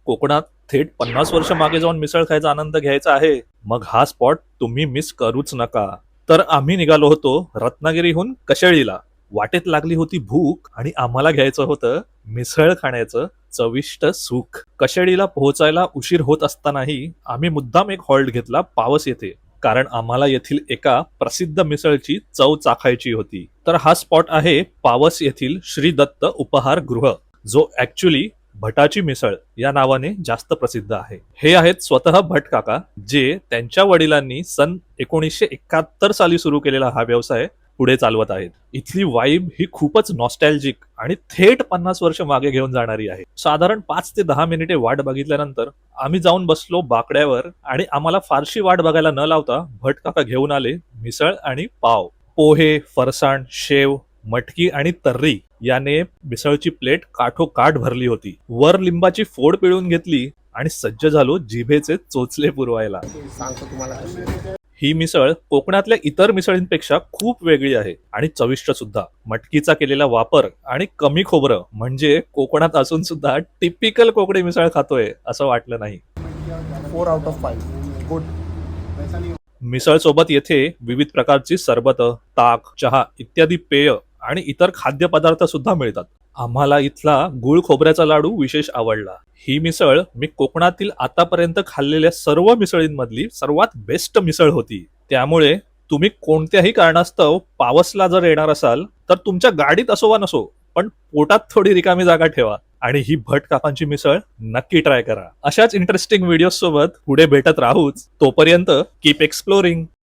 कोकणात थेट 50 वर्ष मागे जाऊन मिसळ खायचा आनंद घ्यायचा आहे, मग हा स्पॉट तुम्ही मिस करूच नका. तर आम्ही निघालो होतो रत्नागिरीहून कशेळीला. वाटेत लागली होती भूक आणि आम्हाला घ्यायचं होतं मिसळ खाण्याचं चविष्ट सुख. कशेळीला पोहोचायला उशीर होत असतानाही आम्ही मुद्दाम एक हॉल्ट घेतला पावस येथे, कारण आम्हाला येथील एका प्रसिद्ध मिसळची चव चाखायची होती. तर हा स्पॉट आहे पावस येथील श्री दत्त उपहार गृह, जो ऍक्च्युली भटाची मिसळ या नावाने जास्त प्रसिद्ध आहे. हे आहेत स्वतः भट काका, जे त्यांच्या वडिलांनी सन 1971 साली सुरू केलेला हा व्यवसाय पुढे चालवत आहेत. इथली वाईब ही खूपच नॉस्टॅल्जिक आणि थेट 50 वर्ष मागे घेऊन जाणारी आहे. साधारण 5 ते 10 मिनिटे वाट बघितल्यानंतर आम्ही जाऊन बसलो बाकड्यावर आणि आम्हाला फारशी वाट बघायला न लावता भट काका घेऊन आले मिसळ आणि पाव. पोहे, फरसाण, शेव, मटकी आणि तर्री याने मिसळची प्लेट काठोकाठ भरली होती. वर लिंबाची फोड पिळून घेतली आणि सज्ज झालो जिभेचे चोचले पुरवायला. सांगतो तुम्हाला कशी. ही मिसळ कोकणातल्या इतर मिसळींपेक्षा खूप वेगळी आहे आणि चविष्ट सुद्धा. मटकीचा केलेला वापर आणि कमी खोबरं म्हणजे कोकणात असून सुद्धा टिपिकल कोकणी मिसळ खातोय असं वाटलं नाही. 4 out of 5 गुड. मिसळ सोबत येथे विविध प्रकारची सरबत, ताक, चहा इत्यादी पेय आणि इतर खाद्यपदार्थ सुद्धा मिळतात. आम्हाला इथला गुळ खोबऱ्याचा लाडू विशेष आवडला. ही मिसळ मी कोकणातील आतापर्यंत खाल्लेल्या सर्व मिसळींमधली सर्वात बेस्ट मिसळ होती. त्यामुळे तुम्ही कोणत्याही कारणास्तव पावसला जर येणार असाल तर तुमच्या गाडीत असो वा नसो, पण पोटात थोडी रिकामी जागा ठेवा आणि ही भट काकांची मिसळ नक्की ट्राय करा. अशाच इंटरेस्टिंग व्हिडिओ सोबत पुढे भेटत राहूच. तोपर्यंत कीप एक्सप्लोरिंग.